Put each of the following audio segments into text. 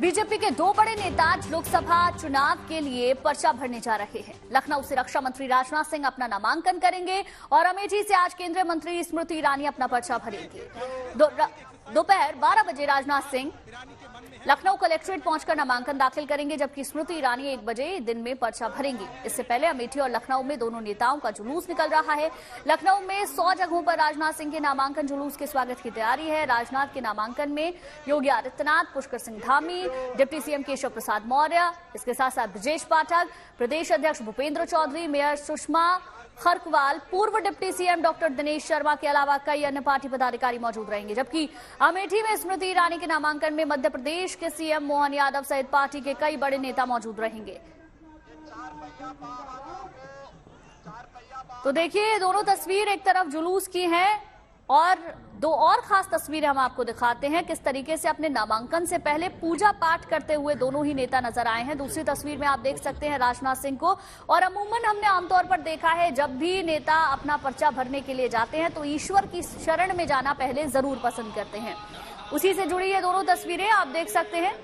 BJP के दो बड़े नेता लोकसभा चुनाव के लिए पर्चा भरने जा रहे हैं। लखनऊ से रक्षा मंत्री राजनाथ सिंह अपना नामांकन करेंगे और अमेठी से आज केंद्रीय मंत्री स्मृति ईरानी अपना पर्चा भरेंगे। दोपहर 12 बजे राजनाथ सिंह लखनऊ कलेक्ट्रेट पहुंचकर नामांकन दाखिल करेंगे, जबकि स्मृति ईरानी 1 बजे दिन में पर्चा भरेंगी। इससे पहले अमेठी और लखनऊ में दोनों नेताओं का जुलूस निकल रहा है। लखनऊ में 100 जगहों पर राजनाथ सिंह के नामांकन जुलूस के स्वागत की तैयारी है। राजनाथ के नामांकन में योगी आदित्यनाथ, पुष्कर सिंह धामी, डिप्टी सीएम केशव प्रसाद मौर्य, इसके साथ साथ ब्रजेश पाठक, प्रदेश अध्यक्ष भूपेंद्र चौधरी, मेयर सुषमा खरकवाल, पूर्व deputy CM doctor Dinesh Sharma के अलावा कई अन्य पार्टी पदाधिकारी मौजूद रहेंगे। जबकि अमेठी में स्मृति ईरानी के नामांकन में मध्य प्रदेश के सीएम मोहन यादव सहित पार्टी के कई बड़े नेता मौजूद रहेंगे। तो देखिए, दोनों तस्वीर एक तरफ जुलूस की हैं और दो और खास तस्वीरें हम आपको दिखाते हैं किस तरीके से अपने नामांकन से पहले पूजा पाठ करते हुए दोनों ही नेता नजर आए हैं। दूसरी तस्वीर में आप देख सकते हैं राजनाथ सिंह को। और अमूमन हमने आमतौर पर देखा है, जब भी नेता अपना पर्चा भरने के लिए जाते हैं तो ईश्वर की शरण में जाना पहले जरूर पसंद करते हैं। उसी से जुड़ी ये दोनों तस्वीरें आप देख सकते हैं।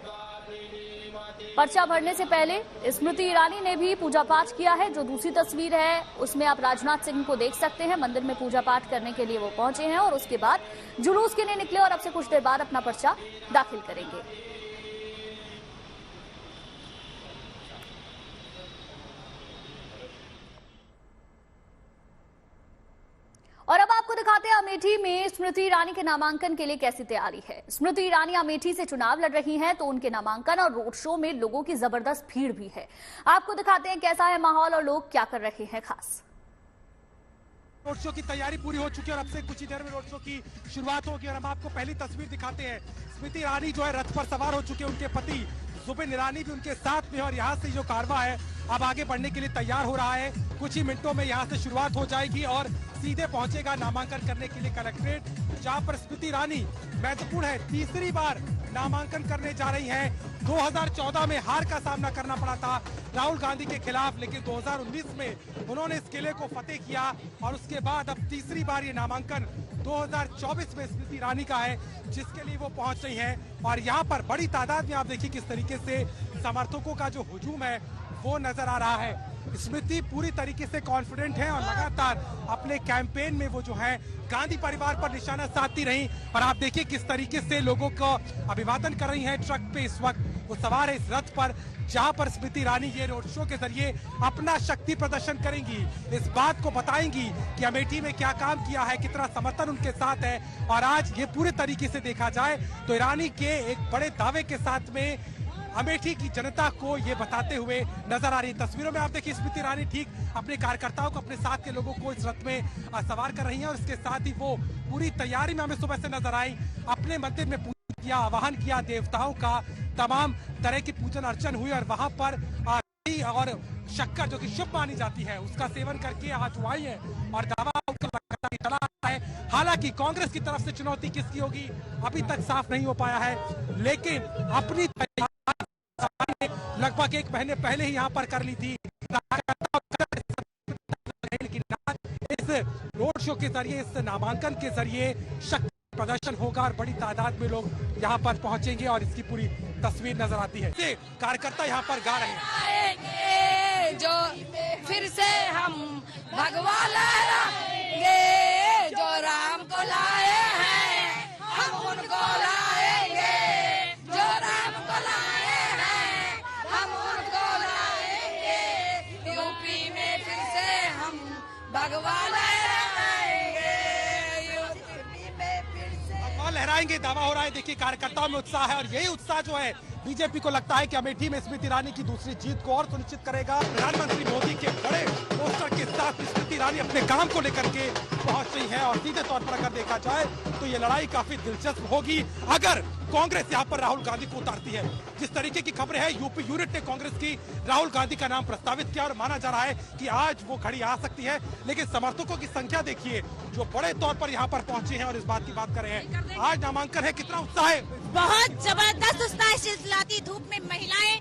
पर्चा भरने से पहले स्मृति ईरानी ने भी पूजा पाठ किया है। जो दूसरी तस्वीर है उसमें आप राजनाथ सिंह को देख सकते हैं। मंदिर में पूजा पाठ करने के लिए वो पहुंचे हैं और उसके बाद जुलूस के लिए निकले और अब से कुछ देर बाद अपना पर्चा दाखिल करेंगे। और अब आपको दिखाते हैं अमेठी में स्मृति ईरानी के नामांकन के लिए कैसी तैयारी है। स्मृति ईरानी अमेठी से चुनाव लड़ रही हैं, तो उनके नामांकन और रोड शो में लोगों की जबरदस्त भीड़ भी है। आपको दिखाते हैं कैसा है माहौल और लोग क्या कर रहे हैं। खास रोड शो की तैयारी पूरी हो चुकी है और अब से कुछ ही देर में रोड शो की शुरुआत होगी। और हम आपको पहली तस्वीर दिखाते हैं। स्मृति ईरानी जो है रथ पर सवार हो चुके हैं, उनके पति जुबिन ईरानी भी उनके साथ में। और यहाँ से जो कारवां है अब आगे बढ़ने के लिए तैयार हो रहा है। कुछ ही मिनटों में यहाँ से शुरुआत हो जाएगी और सीधे पहुंचेगा नामांकन करने के लिए कलेक्ट्रेट, जहां पर स्मृति ईरानी महत्वपूर्ण है, तीसरी बार नामांकन करने जा रही हैं। 2014 में हार का सामना करना पड़ा था राहुल गांधी के खिलाफ, लेकिन 2019 में उन्होंने इस किले को फतेह किया और उसके बाद अब तीसरी बार ये नामांकन 2024 में स्मृति ईरानी का है, जिसके लिए वो पहुंच रही हैं। और यहाँ पर बड़ी तादाद में आप देखिए किस तरीके से समर्थकों का जो हुजूम है वो नजर आ रहा है। स्मृति पूरी तरीके से कॉन्फिडेंट है और लगातार अपने कैंपेन में वो जो है गांधी परिवार पर निशाना साधती रही। और आप देखिए किस तरीके से लोगों को अभिवादन कर रही हैं। ट्रक पे इस वक्त वो सवार है इस रथ पर, जहां पर स्मृति ईरानी ये रोड शो के जरिए अपना शक्ति प्रदर्शन करेंगी, इस बात को बताएंगी कि अमेठी में क्या काम किया है, कितना समर्थन उनके साथ है। और आज ये पूरे तरीके से देखा जाए तो ईरानी के एक बड़े दावे के साथ में अमेठी की जनता को ये बताते हुए नजर आ रही है। तस्वीरों में आप देखिए स्मृति ईरानी ठीक अपने कार्यकर्ताओं को, अपने साथ के लोगों को इस रथ में सवार कर रही हैं। और इसके साथ ही वो पूरी तैयारी में हमें सुबह से नजर आई। अपने मंदिर में पूजन किया, आवाहन किया देवताओं का, तमाम तरह की पूजन अर्चन हुई और वहां पर दही और शक्कर जो कि शुभ मानी जाती है उसका सेवन करके आज आई है और दावा चला है। हालांकि कांग्रेस की तरफ से चुनौती किसकी होगी अभी तक साफ नहीं हो पाया है, लेकिन अपनी लगभग 1 महीने पहले ही यहाँ पर कर ली थी। लेकिन इस रोड शो के जरिए, इस नामांकन के जरिए शक्ति प्रदर्शन होगा और बड़ी तादाद में लोग यहाँ पर पहुंचेंगे और इसकी पूरी तस्वीर नजर आती है। कार्यकर्ता यहाँ पर गा रहे हैं जो फिर से हम भगवान लहराएंगे, जो राम को लाए हैं हम उनको लाएंगे, जो राम को लाए हैं हम उनको लाएंगे। यूपी में फिर से हम भगवान लहराएंगे, यूपी में फिर से भगवान लहराएंगे दावा हो रहा है। देखिए कार्यकर्ताओं में उत्साह है और यही उत्साह जो है बीजेपी को लगता है कि अमेठी में स्मृति ईरानी की दूसरी जीत को और सुनिश्चित करेगा। प्रधानमंत्री मोदी के बड़े पोस्टर के साथ स्मृति ईरानी अपने काम को लेकर के पहुंच रही है। और सीधे तौर पर अगर देखा जाए तो ये लड़ाई काफी दिलचस्प होगी अगर कांग्रेस यहाँ पर राहुल गांधी को उतारती है। जिस तरीके की खबरें हैं, यूपी यूनिट ने कांग्रेस की राहुल गांधी का नाम प्रस्तावित किया और माना जा रहा है कि आज वो घड़ी आ सकती है। लेकिन समर्थकों की संख्या देखिए जो बड़े तौर पर यहाँ पर पहुंचे हैं और इस बात की बात कर रहे हैं। आज नामांकन है, कितना उत्साह है? बहुत जबरदस्त उत्साह। चिलचिलाती धूप में महिलाएं,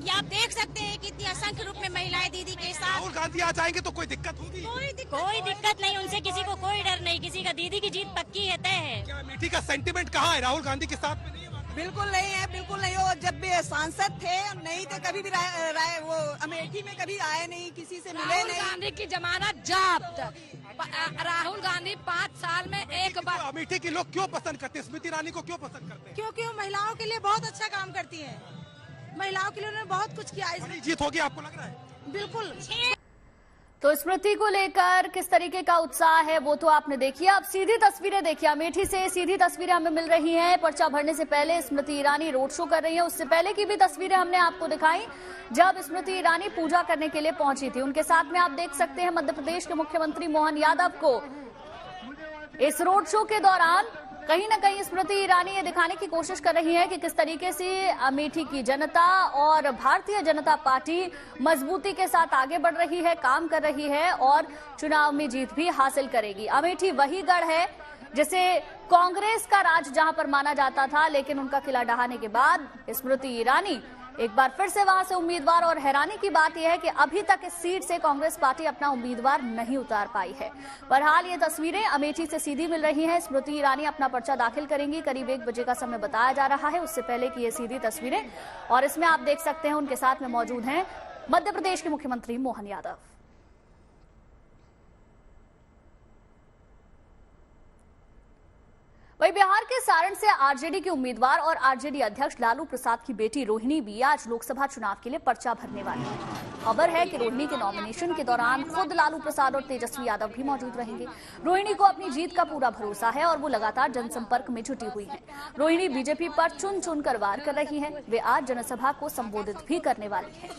ये आप देख सकते हैं कितनी असंख्य रूप में महिलाएं दीदी के साथ। राहुल गांधी आ जाएंगे तो कोई दिक्कत होगी? कोई दिक्कत नहीं, उनसे किसी को कोई डर नहीं, किसी का दीदी की जीत पक्की है, तय है। क्या अमेठी का सेंटीमेंट कहाँ है? राहुल गांधी के साथ में नहीं है? बिल्कुल नहीं है, बिल्कुल नहीं। वो जब भी सांसद थे नहीं थे, कभी भी वो अमेठी में कभी आए नहीं, किसी से मिले राहुल नहीं। गांधी की जमानत जब्त। राहुल गांधी 5 साल में एक बार। अमेठी के लोग क्यों पसंद करते हैं, स्मृति ईरानी को क्यों पसंद करते हैं? क्योंकि वो महिलाओं के लिए बहुत अच्छा काम करती है। महिलाओं के लिए उन्होंने बहुत कुछ किया। बड़ी जीत होगी आपको लग रहा है? बिल्कुल। तो स्मृति को लेकर किस तरीके का उत्साह है वो तो आपने देखी। अब सीधी तस्वीरें देखिए, अमेठी से सीधी तस्वीरें हमें मिल रही हैं। पर्चा भरने से पहले स्मृति ईरानी रोड शो कर रही हैं। उससे पहले की भी तस्वीरें हमने आपको दिखाई जब स्मृति ईरानी पूजा करने के लिए पहुंची थी। उनके साथ में आप देख सकते हैं मध्य प्रदेश के मुख्यमंत्री मोहन यादव को। इस रोड शो के दौरान कहीं न कहीं स्मृति ईरानी ये दिखाने की कोशिश कर रही है कि किस तरीके से अमेठी की जनता और भारतीय जनता पार्टी मजबूती के साथ आगे बढ़ रही है, काम कर रही है और चुनाव में जीत भी हासिल करेगी। अमेठी वही गढ़ है जिसे कांग्रेस का राज जहां पर माना जाता था, लेकिन उनका किला ढहाने के बाद स्मृति ईरानी एक बार फिर से वहां से उम्मीदवार। और हैरानी की बात यह है कि अभी तक इस सीट से कांग्रेस पार्टी अपना उम्मीदवार नहीं उतार पाई है। बहरहाल ये तस्वीरें अमेठी से सीधी मिल रही हैं। स्मृति ईरानी अपना पर्चा दाखिल करेंगी, करीब 1 बजे का समय बताया जा रहा है। उससे पहले की ये सीधी तस्वीरें, और इसमें आप देख सकते हैं उनके साथ में मौजूद हैं मध्य प्रदेश के मुख्यमंत्री मोहन यादव। वहीं बिहार के सारण से आरजेडी के उम्मीदवार और आरजेडी अध्यक्ष लालू प्रसाद की बेटी रोहिणी भी आज लोकसभा चुनाव के लिए पर्चा भरने वाली है। खबर है कि रोहिणी के नॉमिनेशन के दौरान खुद लालू प्रसाद और तेजस्वी यादव भी मौजूद रहेंगे। रोहिणी को अपनी जीत का पूरा भरोसा है और वो लगातार जनसंपर्क में जुटी हुई है। रोहिणी बीजेपी पर चुन चुन कर वार कर रही है। वे आज जनसभा को संबोधित भी करने वाली है।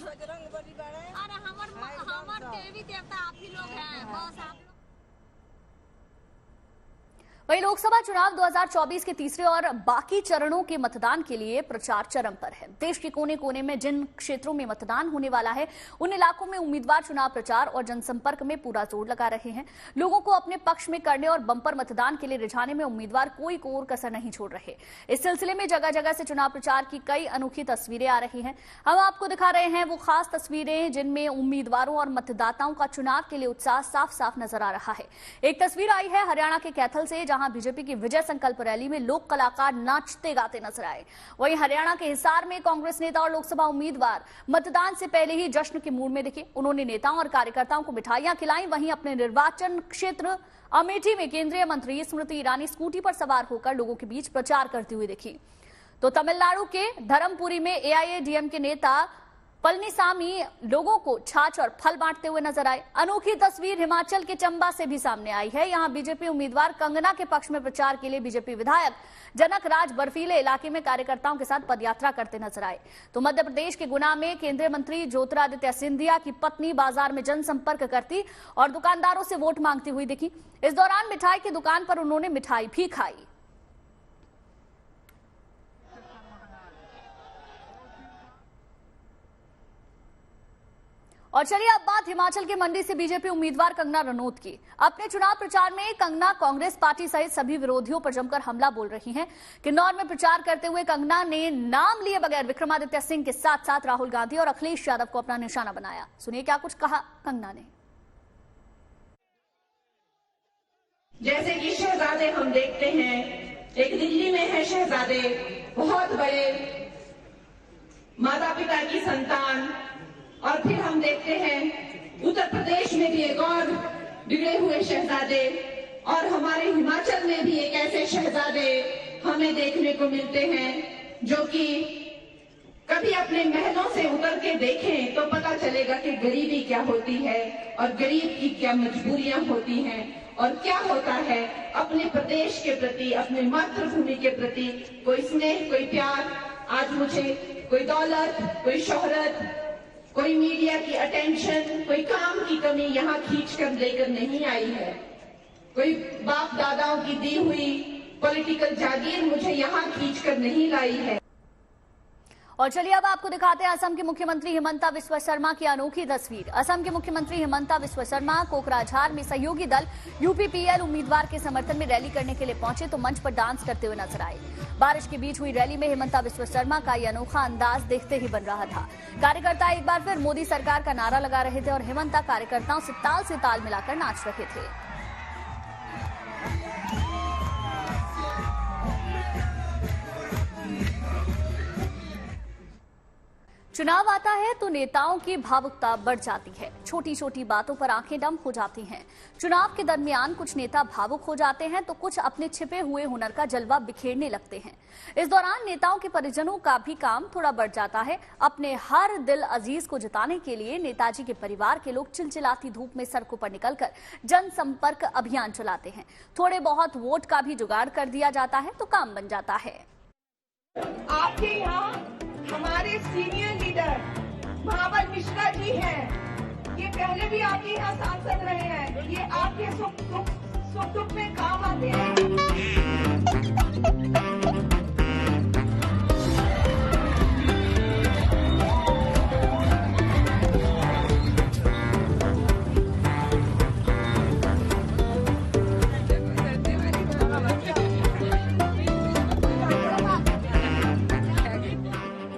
वहीं लोकसभा चुनाव 2024 के तीसरे और बाकी चरणों के मतदान के लिए प्रचार चरम पर है। देश के कोने कोने में जिन क्षेत्रों में मतदान होने वाला है उन इलाकों में उम्मीदवार चुनाव प्रचार और जनसंपर्क में पूरा जोर लगा रहे हैं। लोगों को अपने पक्ष में करने और बंपर मतदान के लिए रिझाने में उम्मीदवार कोई कोर कसर नहीं छोड़ रहे। इस सिलसिले में जगह जगह से चुनाव प्रचार की कई अनोखी तस्वीरें आ रही हैं। हम आपको दिखा रहे हैं वो खास तस्वीरें जिनमें उम्मीदवारों और मतदाताओं का चुनाव के लिए उत्साह साफ साफ नजर आ रहा है। एक तस्वीर आई है हरियाणा के कैथल से, जहां बीजेपी की विजय संकल्प रैली में लोक कलाकार नाचते गाते नजर आए। वहीं हरियाणा के हिसार में कांग्रेस नेता और लोकसभा उम्मीदवार मतदान से पहले ही जश्न के मूड में दिखे। उन्होंने नेताओं और कार्यकर्ताओं को मिठाइयां खिलाई। वहीं अपने निर्वाचन क्षेत्र अमेठी में केंद्रीय मंत्री स्मृति ईरानी स्कूटी पर सवार होकर लोगों के बीच प्रचार करती हुई दिखी। तो तमिलनाडु के धर्मपुरी में एआईएडीएम के नेता पलनीसामी लोगों को छाछ और फल बांटते हुए नजर आए। अनोखी तस्वीर हिमाचल के चंबा से भी सामने आई है। यहां बीजेपी उम्मीदवार कंगना के पक्ष में प्रचार के लिए बीजेपी विधायक जनक राज बर्फीले इलाके में कार्यकर्ताओं के साथ पदयात्रा करते नजर आए। तो मध्य प्रदेश के गुना में केंद्रीय मंत्री ज्योतिरादित्य सिंधिया की पत्नी बाजार में जनसंपर्क करती और दुकानदारों से वोट मांगती हुई दिखी। इस दौरान मिठाई की दुकान पर उन्होंने मिठाई भी खाई। और चलिए अब बात हिमाचल के मंडी से बीजेपी उम्मीदवार कंगना रनौत की। अपने चुनाव प्रचार में कंगना कांग्रेस पार्टी सहित सभी विरोधियों पर जमकर हमला बोल रही हैं। किन्नौर में प्रचार करते हुए कंगना ने नाम लिए बगैर विक्रमादित्य सिंह के साथ साथ राहुल गांधी और अखिलेश यादव को अपना निशाना बनाया। सुनिए क्या कुछ कहा कंगना ने। जैसे कि शहजादे हम देखते हैं, एक दिल्ली में है शहजादे, बहुत बड़े माता पिता की संतान, और फिर हम देखते हैं उत्तर प्रदेश में भी एक और बिगड़े हुए शहजादे, और हमारे हिमाचल में भी एक ऐसे शहजादे हमें देखने को मिलते हैं जो कि कभी अपने महलों से उतर के देखें तो पता चलेगा कि गरीबी क्या होती है और गरीब की क्या मजबूरियां होती हैं और क्या होता है अपने प्रदेश के प्रति, अपने मातृभूमि के प्रति कोई स्नेह, कोई प्यार। आज मुझे कोई दौलत, कोई शोहरत, कोई मीडिया की अटेंशन, कोई काम की कमी यहाँ खींच कर लेकर नहीं आई है। कोई बाप दादाओं की दी हुई पॉलिटिकल जागीर मुझे यहाँ खींच कर नहीं लाई है। और चलिए अब आपको दिखाते हैं असम के मुख्यमंत्री हिमंता बिस्वा शर्मा की अनोखी तस्वीर। असम के मुख्यमंत्री हिमंता बिस्वा शर्मा कोकराझार में सहयोगी दल यूपीपीएल उम्मीदवार के समर्थन में रैली करने के लिए पहुंचे तो मंच पर डांस करते हुए नजर आए। बारिश के बीच हुई रैली में हिमंता बिस्वा शर्मा का यह अनोखा अंदाज देखते ही बन रहा था। कार्यकर्ता एक बार फिर मोदी सरकार का नारा लगा रहे थे और हिमंता कार्यकर्ताओं से ताल मिलाकर नाच रहे थे। चुनाव आता है तो नेताओं की भावुकता बढ़ जाती है। छोटी छोटी बातों पर आंखें नम हो जाती हैं। चुनाव के दरमियान कुछ नेता भावुक हो जाते हैं तो कुछ अपने छिपे हुए हुनर का जलवा बिखेरने लगते हैं। इस दौरान नेताओं के परिजनों का भी काम थोड़ा बढ़ जाता है। अपने हर दिल अजीज को जिताने के लिए नेताजी के परिवार के लोग चिलचिलाती धूप में सड़कों पर निकलकर जनसंपर्क अभियान चलाते हैं। थोड़े बहुत वोट का भी जुगाड़ कर दिया जाता है तो काम बन जाता है। आपके यहाँ हमारे सीनियर लीडर महाबल मिश्रा जी हैं। ये पहले भी आपके यहाँ सांसद रहे हैं। ये आपके सुख दुख में काम आते हैं।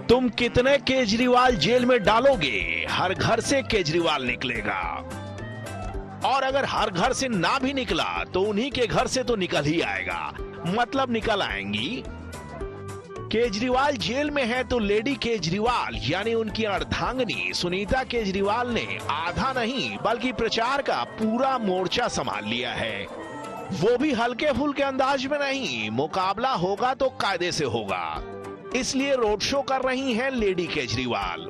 तुम कितने केजरीवाल जेल में डालोगे, हर घर से केजरीवाल निकलेगा। और अगर हर घर से ना भी निकला तो उन्हीं के घर से तो निकल ही आएगा, मतलब निकल आएंगी। केजरीवाल जेल में है तो लेडी केजरीवाल यानी उनकी अर्धांगिनी सुनीता केजरीवाल ने आधा नहीं बल्कि प्रचार का पूरा मोर्चा संभाल लिया है। वो भी हल्के फुल्के अंदाज में नहीं, मुकाबला होगा तो कायदे से होगा, इसलिए रोड शो कर रही हैं लेडी केजरीवाल।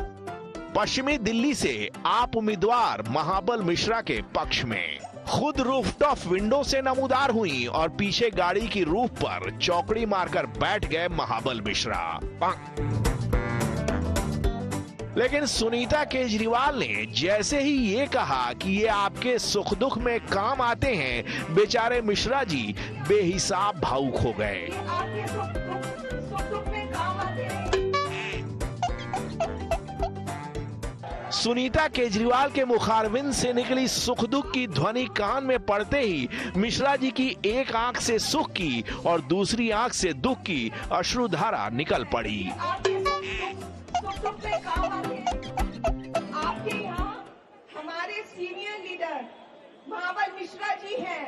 पश्चिमी दिल्ली से आप उम्मीदवार महाबल मिश्रा के पक्ष में खुद रूफटॉप विंडो से नमूदार हुई और पीछे गाड़ी की रूफ पर चौकड़ी मारकर बैठ गए महाबल मिश्रा। लेकिन सुनीता केजरीवाल ने जैसे ही ये कहा कि ये आपके सुख दुख में काम आते हैं, बेचारे मिश्रा जी बेहिसाब भावुक हो गए। आपके सुख दुख में काम आते हैं। सुनीता केजरीवाल के मुखारविंद से निकली सुख दुख की ध्वनि कान में पड़ते ही मिश्रा जी की एक आंख से सुख की और दूसरी आंख से दुख की अश्रुधारा निकल पड़ी। आपके सुख दुख में काम आते हैं। आपके यहाँ हमारे सीनियर लीडर महाबल मिश्रा जी हैं।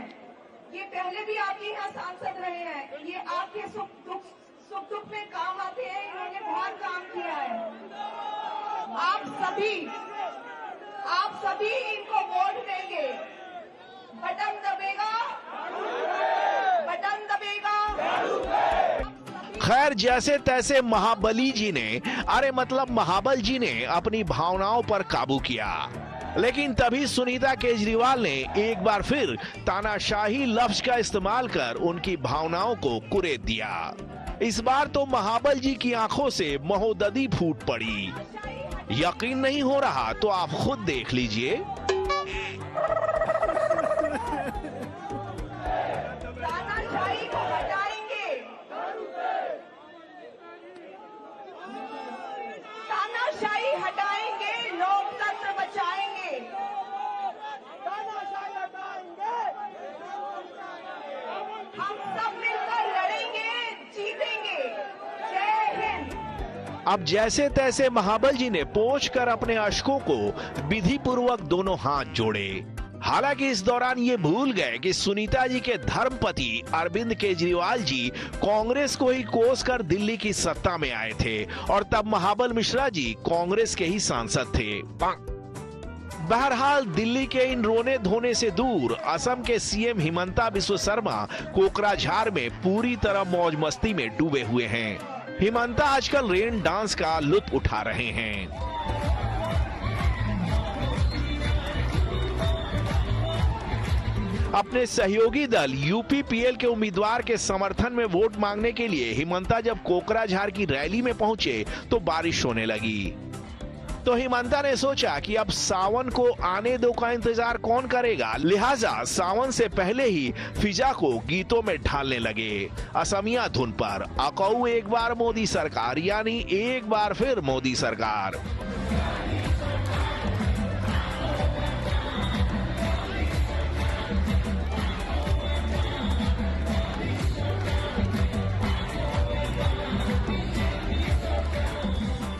ये पहले भी आपके यहाँ सांसद रहे हैं। ये आपके सुख दुख में काम आते हैं। इन्होंने बहुत काम किया है। आप सभी इनको वोट देंगे। बटन दबेगा। खैर, जैसे तैसे महाबली जी ने महाबल जी ने अपनी भावनाओं पर काबू किया। लेकिन तभी सुनीता केजरीवाल ने एक बार फिर तानाशाही लफ्ज का इस्तेमाल कर उनकी भावनाओं को कुरेद दिया। इस बार तो महाबल जी की आंखों से महोदधी फूट पड़ी। यकीन नहीं हो रहा तो आप खुद देख लीजिए। तानाशाही को हटाएंगे। तानाशाही हटाएंगे, लोकतंत्र बचाएंगे। तानाशाही हटाएंगे। हम सब मिलकर लड़ेंगे, जीतेंगे। जय हिंद। अब जैसे तैसे महाबल जी ने पोंछ कर अपने अश्कों को विधि पूर्वक दोनों हाथ जोड़े। हालांकि इस दौरान ये भूल गए कि सुनीता जी के धर्मपति अरविंद केजरीवाल जी कांग्रेस को ही कोस कर दिल्ली की सत्ता में आए थे और तब महाबल मिश्रा जी कांग्रेस के ही सांसद थे। बहरहाल दिल्ली के इन रोने धोने से दूर असम के सीएम हिमंता बिस्वा शर्मा कोकराझार में पूरी तरह मौज मस्ती में डूबे हुए हैं। हिमंता आजकल रेन डांस का लुत्फ उठा रहे हैं। अपने सहयोगी दल यूपीपीएल के उम्मीदवार के समर्थन में वोट मांगने के लिए हिमंता जब कोकराझार की रैली में पहुंचे तो बारिश होने लगी। तो हिमंता ने सोचा कि अब सावन को आने दो का इंतजार कौन करेगा, लिहाजा सावन से पहले ही फिजा को गीतों में ढालने लगे। असमिया धुन पर अकऊ एक बार मोदी सरकार यानी एक बार फिर मोदी सरकार।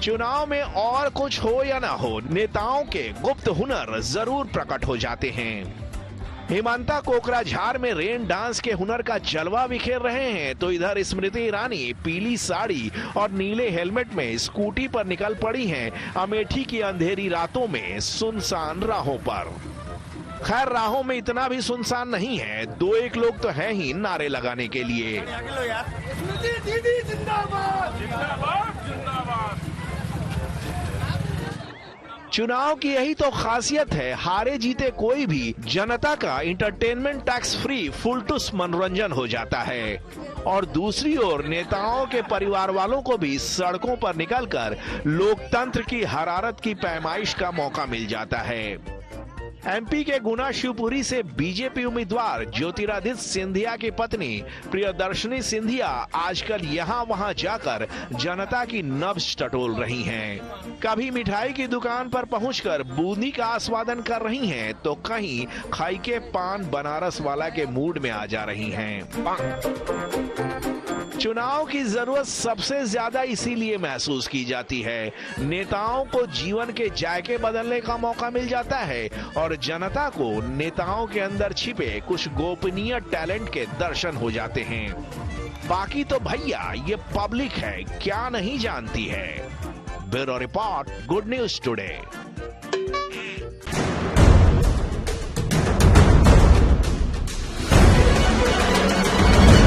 चुनाव में और कुछ हो या ना हो, नेताओं के गुप्त हुनर जरूर प्रकट हो जाते हैं। हिमांता कोकराझार में रेन डांस के हुनर का जलवा बिखेर रहे हैं, तो इधर स्मृति ईरानी पीली साड़ी और नीले हेलमेट में स्कूटी पर निकल पड़ी हैं अमेठी की अंधेरी रातों में सुनसान राहों पर। खैर, राहों में इतना भी सुनसान नहीं है, 2-1 लोग तो हैं ही नारे लगाने के लिए। चुनाव की यही तो खासियत है, हारे जीते कोई भी जनता का इंटरटेनमेंट टैक्स फ्री फुलटूस मनोरंजन हो जाता है। और दूसरी ओर नेताओं के परिवार वालों को भी सड़कों पर निकलकर लोकतंत्र की हरारत की पैमाइश का मौका मिल जाता है। एमपी के गुना शिवपुरी से बीजेपी उम्मीदवार ज्योतिरादित्य सिंधिया की पत्नी प्रियदर्शनी सिंधिया आजकल यहाँ वहाँ जाकर जनता की नब्ज टटोल रही हैं। कभी मिठाई की दुकान पर पहुंचकर बूंदी का आस्वादन कर रही हैं, तो कहीं खाई के पान बनारस वाला के मूड में आ जा रही हैं। चुनाव की जरूरत सबसे ज्यादा इसीलिए महसूस की जाती है, नेताओं को जीवन के जायके बदलने का मौका मिल जाता है और जनता को नेताओं के अंदर छिपे कुछ गोपनीय टैलेंट के दर्शन हो जाते हैं। बाकी तो भैया ये पब्लिक है, क्या नहीं जानती है। Bureau report, good news today.